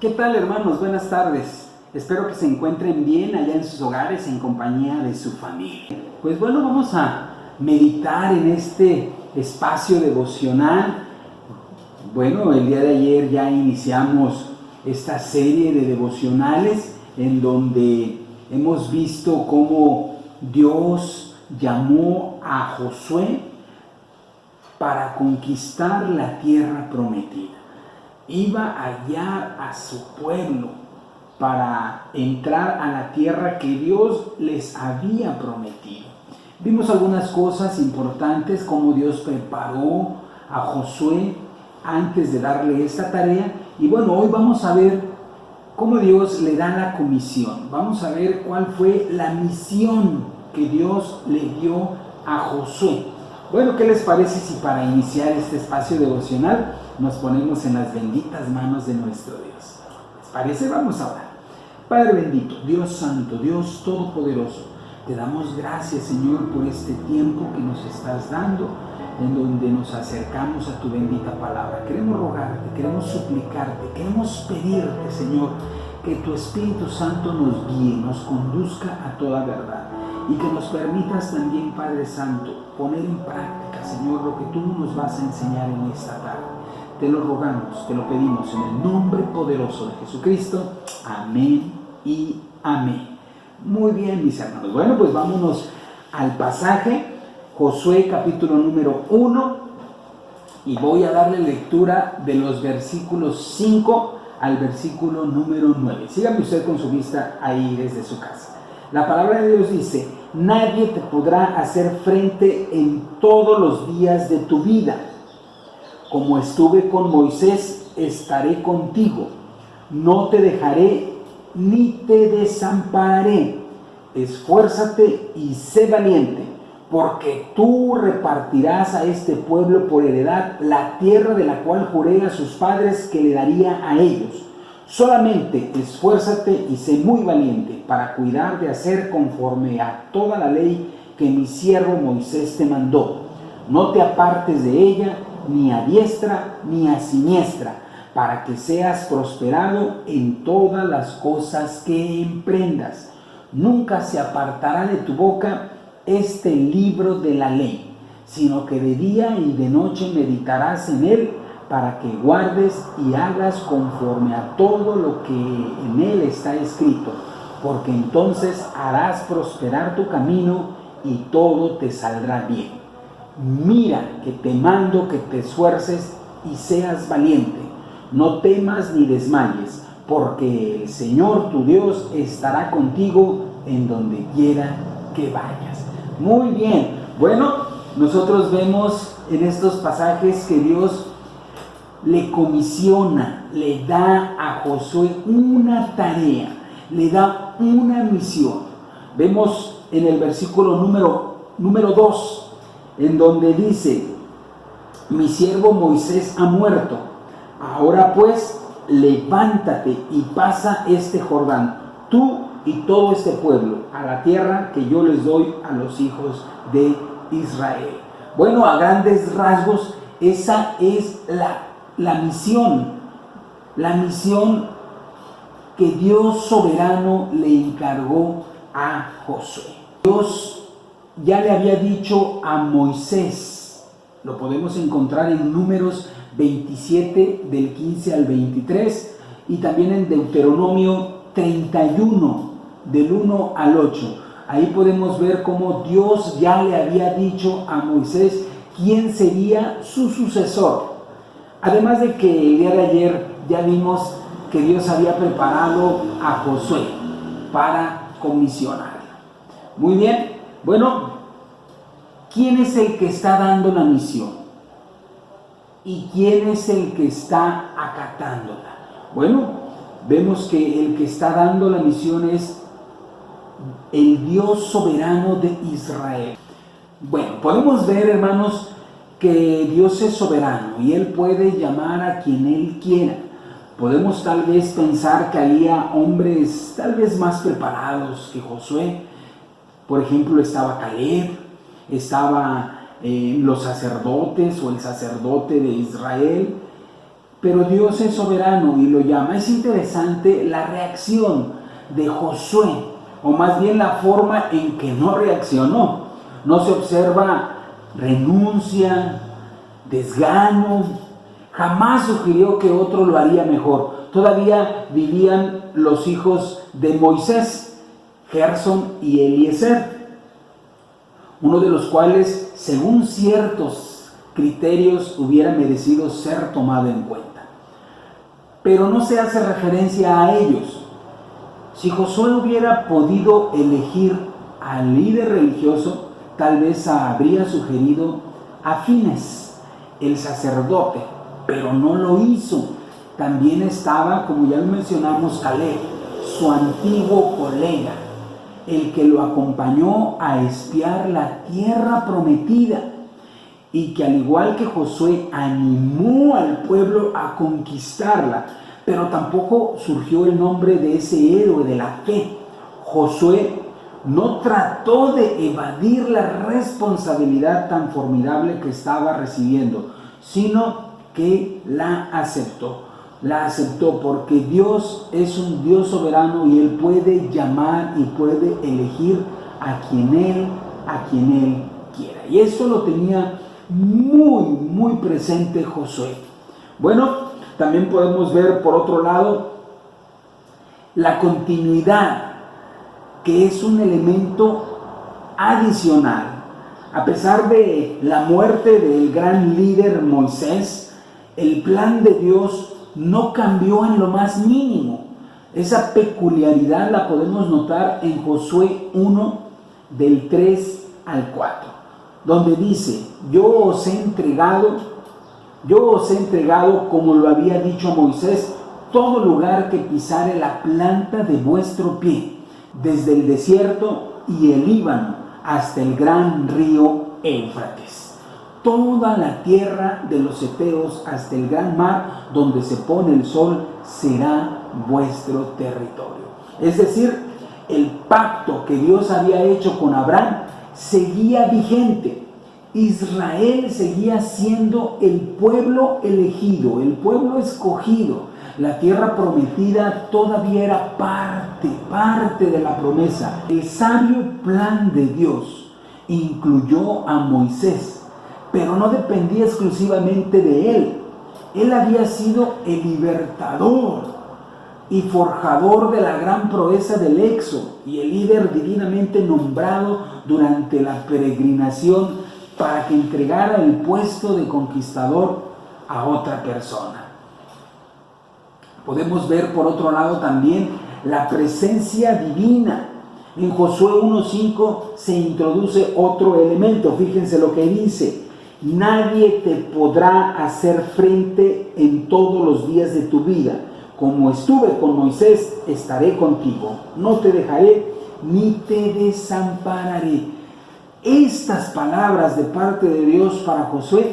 ¿Qué tal, hermanos? Buenas tardes. Espero que se encuentren bien allá en sus hogares en compañía de su familia. Pues bueno, vamos a meditar en este espacio devocional. Bueno, el día de ayer ya iniciamos esta serie de devocionales en donde hemos visto cómo Dios llamó a Josué para conquistar la tierra prometida. Iba a guiar a su pueblo para entrar a la tierra que Dios les había prometido. Vimos algunas cosas importantes, como Dios preparó a Josué antes de darle esta tarea. Y bueno, hoy vamos a ver cómo Dios le da la comisión. Vamos a ver cuál fue la misión que Dios le dio a Josué. Bueno, ¿qué les parece si para iniciar este espacio devocional nos ponemos en las benditas manos de nuestro Dios? ¿Les parece? Vamos a orar. Padre bendito, Dios santo, Dios todopoderoso, te damos gracias, Señor, por este tiempo que nos estás dando, en donde nos acercamos a tu bendita palabra. Queremos rogarte, queremos suplicarte, queremos pedirte, Señor, que tu Espíritu Santo nos guíe, nos conduzca a toda verdad. Y que nos permitas también, Padre Santo, poner en práctica, Señor, lo que tú nos vas a enseñar en esta tarde. Te lo rogamos, te lo pedimos en el nombre poderoso de Jesucristo. Amén y amén. Muy bien, mis hermanos. Bueno, pues vámonos al pasaje, Josué capítulo número 1, y voy a darle lectura de los versículos 5 al versículo número 9. Sígame usted con su vista ahí desde su casa. La palabra de Dios dice: nadie te podrá hacer frente en todos los días de tu vida. Como estuve con Moisés, estaré contigo. No te dejaré ni te desampararé. Esfuérzate y sé valiente, porque tú repartirás a este pueblo por heredad la tierra de la cual juré a sus padres que le daría a ellos. Solamente esfuérzate y sé muy valiente para cuidar de hacer conforme a toda la ley que mi siervo Moisés te mandó. No te apartes de ella, ni a diestra ni a siniestra, para que seas prosperado en todas las cosas que emprendas. Nunca se apartará de tu boca este libro de la ley, sino que de día y de noche meditarás en él, para que guardes y hagas conforme a todo lo que en él está escrito, porque entonces harás prosperar tu camino y todo te saldrá bien. Mira que te mando que te esfuerces y seas valiente. No temas ni desmayes, porque el Señor tu Dios estará contigo en donde quiera que vayas. Muy bien. Bueno, nosotros vemos en estos pasajes que Dios le comisiona, le da a Josué una tarea, le da una misión. Vemos en el versículo número 2, en donde dice: mi siervo Moisés ha muerto. Ahora pues, levántate y pasa este Jordán, tú y todo este pueblo, a la tierra que yo les doy a los hijos de Israel. Bueno, a grandes rasgos, esa es la misión que Dios soberano le encargó a Josué. Dios ya le había dicho a Moisés, lo podemos encontrar en Números 27 del 15 al 23 y también en Deuteronomio 31 del 1 al 8. Ahí podemos ver cómo Dios ya le había dicho a Moisés quién sería su sucesor. Además de que el día de ayer ya vimos que Dios había preparado a Josué para comisionar. Muy bien, bueno, ¿quién es el que está dando la misión? ¿Y quién es el que está acatándola? Bueno, vemos que el que está dando la misión es el Dios soberano de Israel. Bueno, podemos ver, hermanos, que Dios es soberano y Él puede llamar a quien Él quiera. Podemos tal vez pensar que había hombres tal vez más preparados que Josué. Por ejemplo, estaba Caleb, estaba los sacerdotes o el sacerdote de Israel. pero Dios es soberano y lo llama. Es interesante la reacción de Josué, o más bien la forma en que no reaccionó. No se observa renuncia, desgano, jamás sugirió que otro lo haría mejor. Todavía vivían los hijos de Moisés, Gersón y Eliezer, uno de los cuales, según ciertos criterios, hubiera merecido ser tomado en cuenta. Pero no se hace referencia a ellos. Si Josué hubiera podido elegir al líder religioso, tal vez habría sugerido a Fines, el sacerdote, pero no lo hizo. También estaba, como ya lo mencionamos, Caleb, su antiguo colega, el que lo acompañó a espiar la tierra prometida y que, al igual que Josué, animó al pueblo a conquistarla, pero tampoco surgió el nombre de ese héroe de la fe. Josué no trató de evadir la responsabilidad tan formidable que estaba recibiendo, sino que la aceptó. La aceptó porque Dios es un Dios soberano y Él puede llamar y puede elegir a quien Él quiera. Y esto lo tenía muy presente Josué. Bueno, también podemos ver por otro lado la continuidad, que es un elemento adicional. A pesar de la muerte del gran líder Moisés, el plan de Dios no cambió en lo más mínimo. Esa peculiaridad la podemos notar en Josué 1, del 3 al 4, donde dice: yo os he entregado, como lo había dicho a Moisés, todo lugar que pisare la planta de vuestro pie, desde el desierto y el Líbano hasta el gran río Éufrates. Toda la tierra de los heteos hasta el gran mar donde se pone el sol será vuestro territorio. Es decir, el pacto que Dios había hecho con Abraham seguía vigente. Israel seguía siendo el pueblo elegido, el pueblo escogido. La tierra prometida todavía era parte de la promesa. El sabio plan de Dios incluyó a Moisés, pero no dependía exclusivamente de él. Él había sido el libertador y forjador de la gran proeza del Éxodo y el líder divinamente nombrado durante la peregrinación para que entregara el puesto de conquistador a otra persona. Podemos ver por otro lado también la presencia divina. En Josué 1:5 se introduce otro elemento. Fíjense lo que dice: nadie te podrá hacer frente en todos los días de tu vida. Como estuve con Moisés, estaré contigo. No te dejaré ni te desampararé. Estas palabras de parte de Dios para Josué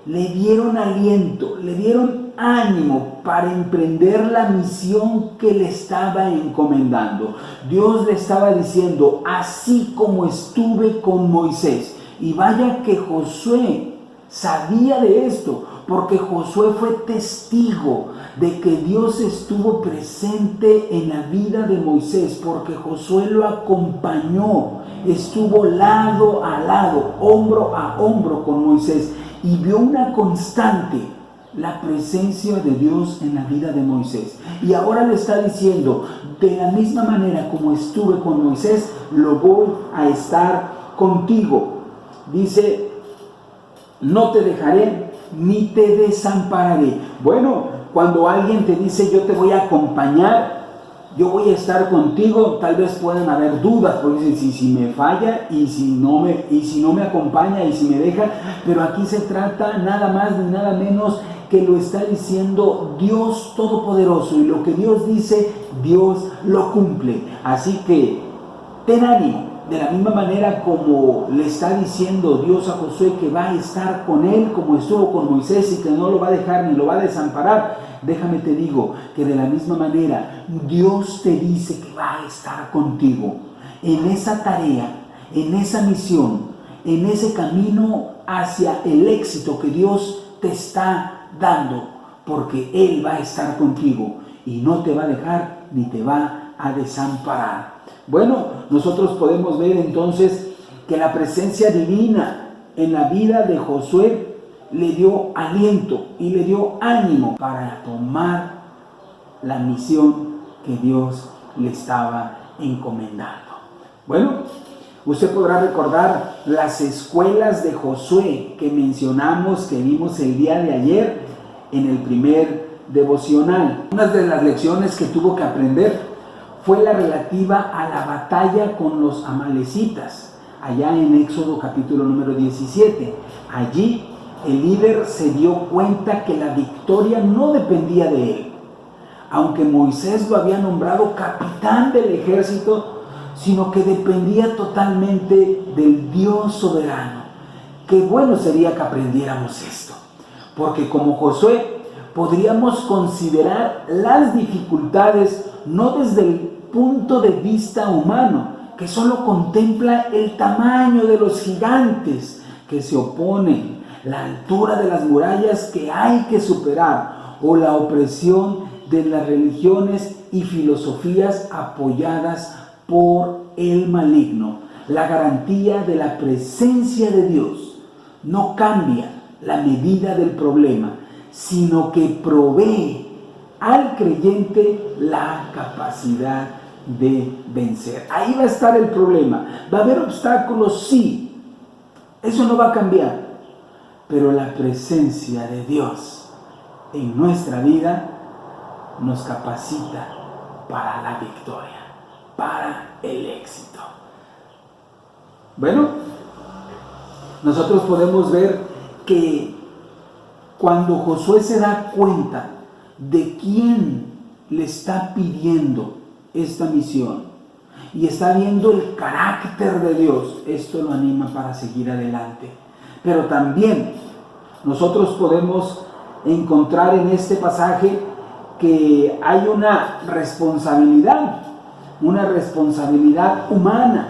le dieron aliento, le dieron ánimo para emprender la misión que le estaba encomendando. Dios le estaba diciendo: así como estuve con Moisés. Y vaya que Josué sabía de esto, porque Josué fue testigo de que Dios estuvo presente en la vida de Moisés, porque Josué lo acompañó, estuvo lado a lado, hombro a hombro con Moisés, y vio una constante, la presencia de Dios en la vida de Moisés. Y ahora le está diciendo: de la misma manera como estuve con Moisés, lo voy a estar contigo. Dice: no te dejaré ni te desampararé. Bueno, cuando alguien te dice: yo te voy a acompañar, yo voy a estar contigo, tal vez puedan haber dudas, porque dicen: si me falla y si no me acompaña y si me deja. Pero aquí se trata nada más ni nada menos que lo está diciendo Dios Todopoderoso, y lo que Dios dice, Dios lo cumple. Así que ten ánimo. De la misma manera como le está diciendo Dios a Josué que va a estar con él como estuvo con Moisés y que no lo va a dejar ni lo va a desamparar, déjame te digo que de la misma manera Dios te dice que va a estar contigo en esa tarea, en esa misión, en ese camino hacia el éxito que Dios te está dando. porque Él va a estar contigo y no te va a dejar ni te va a desamparar. Bueno, nosotros podemos ver entonces que la presencia divina en la vida de Josué le dio aliento y le dio ánimo para tomar la misión que Dios le estaba encomendando. Bueno, usted podrá recordar las escuelas de Josué que mencionamos, que vimos el día de ayer en el primer devocional. Una de las lecciones que tuvo que aprender fue la relativa a la batalla con los amalecitas, allá en Éxodo capítulo número 17. Allí el líder se dio cuenta que la victoria no dependía de él. Aunque Moisés lo había nombrado capitán del ejército, sino que dependía totalmente del Dios soberano. Qué bueno sería que aprendiéramos esto, porque como Josué podríamos considerar las dificultades no desde el punto de vista humano, que solo contempla el tamaño de los gigantes que se oponen, la altura de las murallas que hay que superar, o la opresión de las religiones y filosofías apoyadas por el maligno. La garantía de la presencia de Dios no cambia la medida del problema, sino que provee al creyente la capacidad de vencer. Ahí va a estar el problema. ¿Va a haber obstáculos? Sí. Eso no va a cambiar. Pero la presencia de Dios en nuestra vida nos capacita para la victoria, para el éxito. Bueno, nosotros podemos ver que cuando Josué se da cuenta de quién le está pidiendo esta misión y está viendo el carácter de Dios, esto lo anima para seguir adelante. Pero también nosotros podemos encontrar en este pasaje que hay una responsabilidad humana,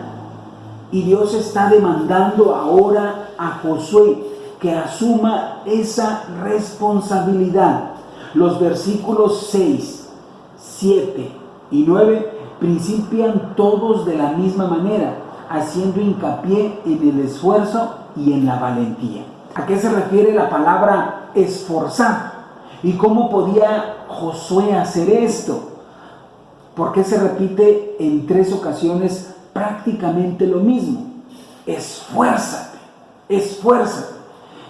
y Dios está demandando ahora a Josué que asuma esa responsabilidad. Los versículos 6, 7 y 9 principian todos de la misma manera, haciendo hincapié en el esfuerzo y en la valentía. ¿A qué se refiere la palabra esforzar? ¿Y cómo podía Josué hacer esto? Porque se repite en 3 ocasiones prácticamente lo mismo. Esfuérzate, esfuérzate.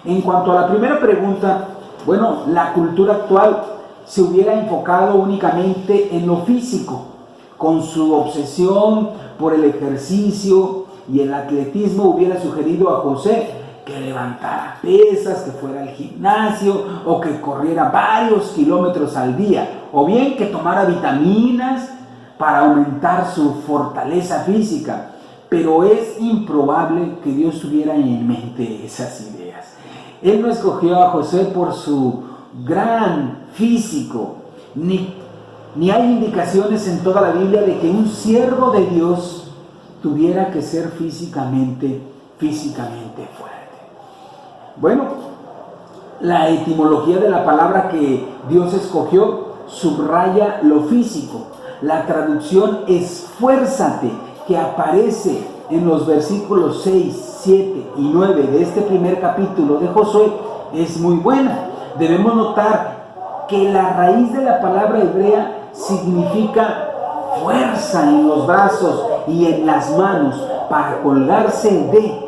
En cuanto a la primera pregunta, bueno, la cultura actual se hubiera enfocado únicamente en lo físico, con su obsesión por el ejercicio y el atletismo. Hubiera sugerido a José que levantara pesas, que fuera al gimnasio o que corriera varios kilómetros al día, o bien que tomara vitaminas para aumentar su fortaleza física. Pero es improbable que Dios tuviera en mente esas ideas. Él no escogió a José por su gran físico, ni hay indicaciones en toda la Biblia de que un siervo de Dios tuviera que ser físicamente fuerte. Bueno, la etimología de la palabra que Dios escogió subraya lo físico. La traducción esfuérzate, que aparece en los versículos 6, 7 y 9 de este primer capítulo de Josué, es muy buena. Debemos notar que la raíz de la palabra hebrea significa fuerza en los brazos y en las manos para colgarse de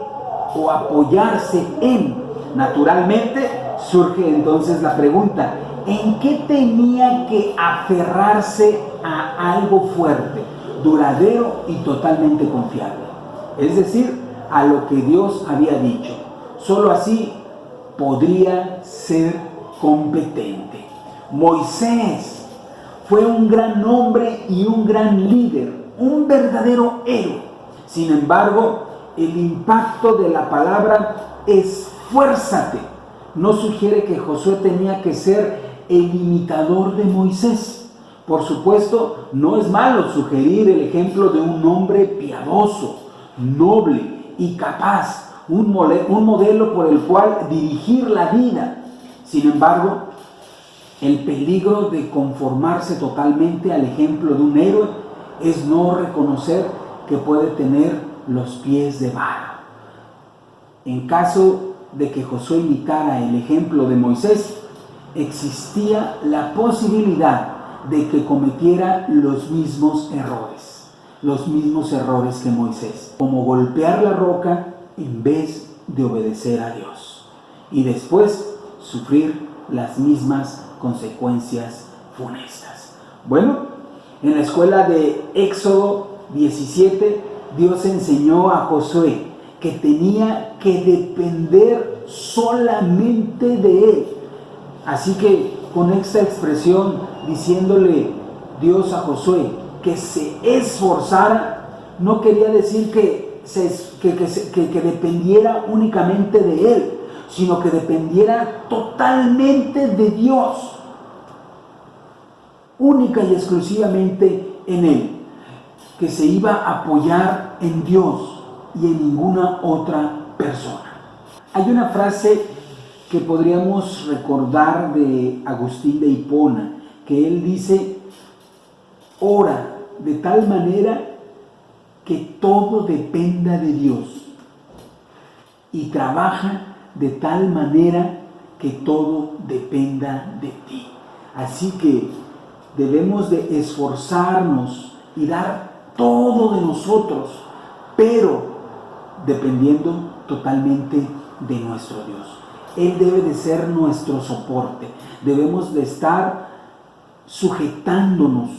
o apoyarse en. Naturalmente surge entonces la pregunta: ¿en qué tenía que aferrarse a algo fuerte, duradero y totalmente confiable? Es decir, a lo que Dios había dicho. Solo así podría ser competente. Moisés fue un gran hombre y un gran líder, un verdadero héroe. Sin embargo, el impacto de la palabra esfuérzate no sugiere que Josué tenía que ser el imitador de Moisés. Por supuesto, no es malo sugerir el ejemplo de un hombre piadoso, noble y capaz, un modelo por el cual dirigir la vida. Sin embargo, El peligro de conformarse totalmente al ejemplo de un héroe es no reconocer que puede tener los pies de barro. En caso de que Josué imitara el ejemplo de Moisés, existía la posibilidad de que cometiera los mismos errores que Moisés, como golpear la roca en vez de obedecer a Dios y después sufrir las mismas consecuencias funestas. Bueno, en la escuela de Éxodo 17, Dios enseñó a Josué que tenía que depender solamente de él. Así que con esta expresión, diciéndole Dios a Josué que se esforzara, no quería decir que dependiera únicamente de él, sino que dependiera totalmente de Dios, única y exclusivamente en él, que se iba a apoyar en Dios y en ninguna otra persona. Hay una frase que podríamos recordar de Agustín de Hipona, que él dice: ora de tal manera que todo dependa de Dios y trabaja de tal manera que todo dependa de ti. Así que debemos de esforzarnos y dar todo de nosotros, pero dependiendo totalmente de nuestro Dios. Él debe de ser nuestro soporte. Debemos de estar sujetándonos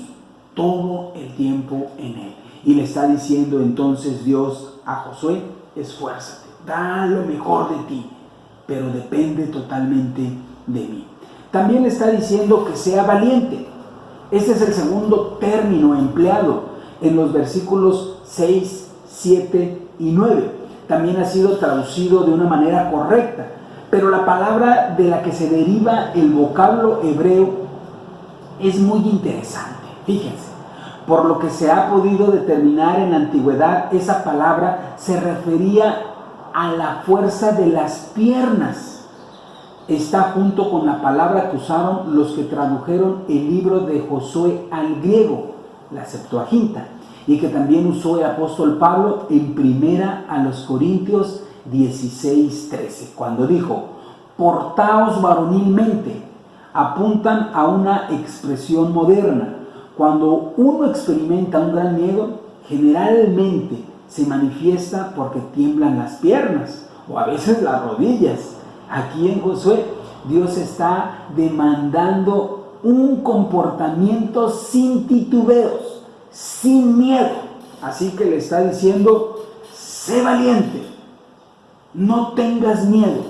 todo el tiempo en Él. Y le está diciendo entonces Dios a Josué: esfuérzate, da lo mejor de ti, pero depende totalmente de mí. También le está diciendo que sea valiente. Este es el segundo término empleado en los versículos 6, 7 y 9. También ha sido traducido de una manera correcta, pero la palabra de la que se deriva el vocablo hebreo es muy interesante. Fíjense, por lo que se ha podido determinar en la antigüedad, esa palabra se refería a la fuerza de las piernas. Está junto con la palabra que usaron los que tradujeron el libro de Josué al griego, la Septuaginta, y que también usó el apóstol Pablo en primera a los Corintios 16:13, cuando dijo: portaos varonilmente. Apuntan a una expresión moderna. Cuando uno experimenta un gran miedo, generalmente se manifiesta porque tiemblan las piernas o a veces las rodillas. Aquí en Josué, Dios está demandando un comportamiento sin titubeos, sin miedo. Así que le está diciendo: sé valiente, no tengas miedo,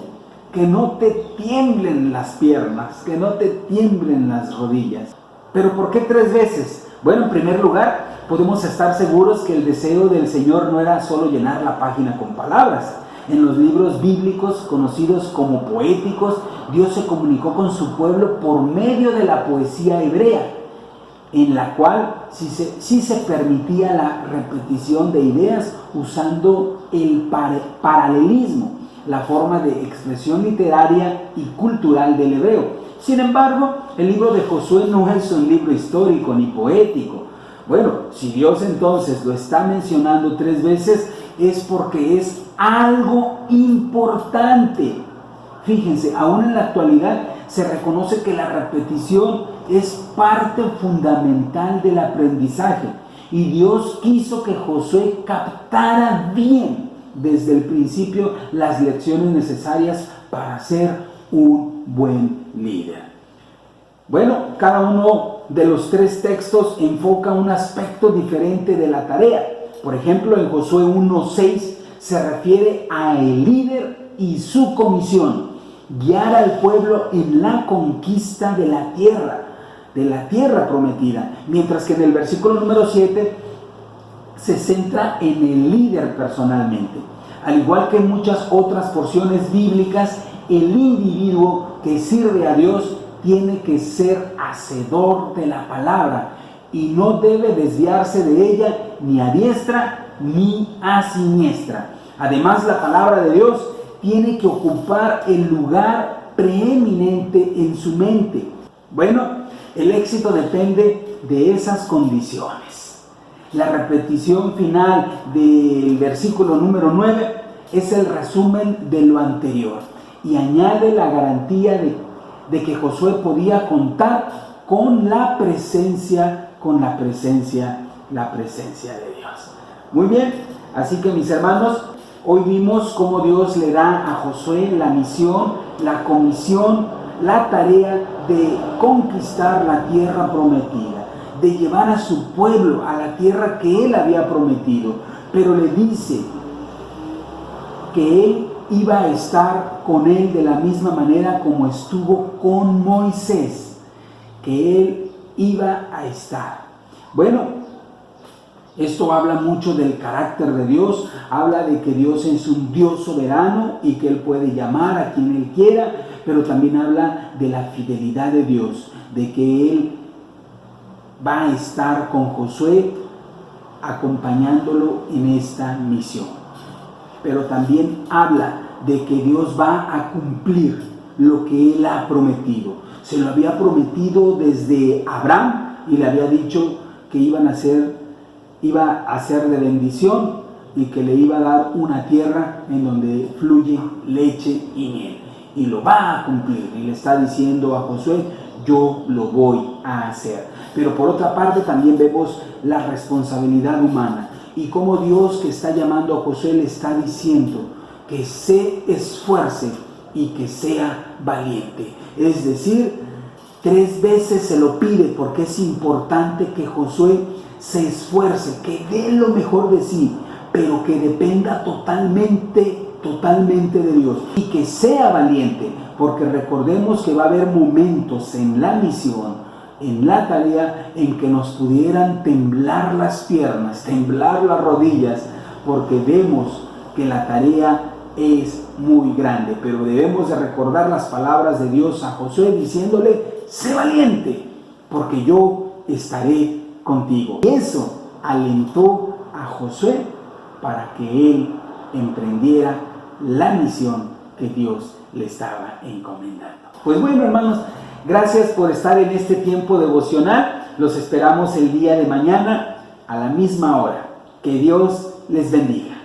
que no te tiemblen las piernas, que no te tiemblen las rodillas. ¿Pero por qué 3 veces? Bueno, en primer lugar, podemos estar seguros que el deseo del Señor no era solo llenar la página con palabras. En los libros bíblicos conocidos como poéticos, Dios se comunicó con su pueblo por medio de la poesía hebrea, en la cual sí se permitía la repetición de ideas usando el paralelismo, la forma de expresión literaria y cultural del hebreo. Sin embargo, el libro de Josué no es un libro histórico ni poético. Bueno, si Dios entonces lo está mencionando 3 veces, es porque es algo importante. Fíjense, aún en la actualidad se reconoce que la repetición es parte fundamental del aprendizaje, y Dios quiso que Josué captara bien desde el principio las lecciones necesarias para ser un buen líder. Bueno, cada uno de los 3 textos enfoca un aspecto diferente de la tarea. Por ejemplo, en Josué 1:6 se refiere a el líder y su comisión: guiar al pueblo en la conquista de la tierra prometida, mientras que en el versículo número 7 se centra en el líder personalmente. Al igual que en muchas otras porciones bíblicas, el individuo que sirve a Dios tiene que ser hacedor de la palabra y no debe desviarse de ella ni a diestra ni a siniestra. Además, la palabra de Dios tiene que ocupar el lugar preeminente en su mente. Bueno, el éxito depende de esas condiciones. La repetición final del versículo número 9 es el resumen de lo anterior y añade la garantía de que Josué podía contar con la presencia de Dios. Muy bien, así que mis hermanos, hoy vimos cómo Dios le da a Josué la misión, la comisión, la tarea de conquistar la tierra prometida, de llevar a su pueblo a la tierra que él había prometido, pero le dice que él iba a estar con él de la misma manera como estuvo con Moisés, que él iba a estar. Bueno, esto habla mucho del carácter de Dios, habla de que Dios es un Dios soberano y que Él puede llamar a quien Él quiera, pero también habla de la fidelidad de Dios, de que Él va a estar con Josué acompañándolo en esta misión. Pero también habla de que Dios va a cumplir lo que Él ha prometido. Se lo había prometido desde Abraham y le había dicho que iba a ser de bendición y que le iba a dar una tierra en donde fluye leche y miel. Y lo va a cumplir. Y le está diciendo a Josué, yo lo voy a hacer. Pero por otra parte también vemos la responsabilidad humana y cómo Dios, que está llamando a Josué, le está diciendo que se esfuerce y que sea valiente. Es decir, 3 veces se lo pide porque es importante que Josué se esfuerce, que dé lo mejor de sí, pero que dependa totalmente de Dios y que sea valiente, porque recordemos que va a haber momentos en la misión, en la tarea, en que nos pudieran temblar las piernas, temblar las rodillas, porque vemos que la tarea es muy grande, pero debemos de recordar las palabras de Dios a Josué diciéndole, sé valiente, porque yo estaré contigo. Y eso alentó a Josué para que él emprendiera la misión que Dios le estaba encomendando. Pues bueno, hermanos, gracias por estar en este tiempo devocional. Los esperamos el día de mañana a la misma hora. Que Dios les bendiga.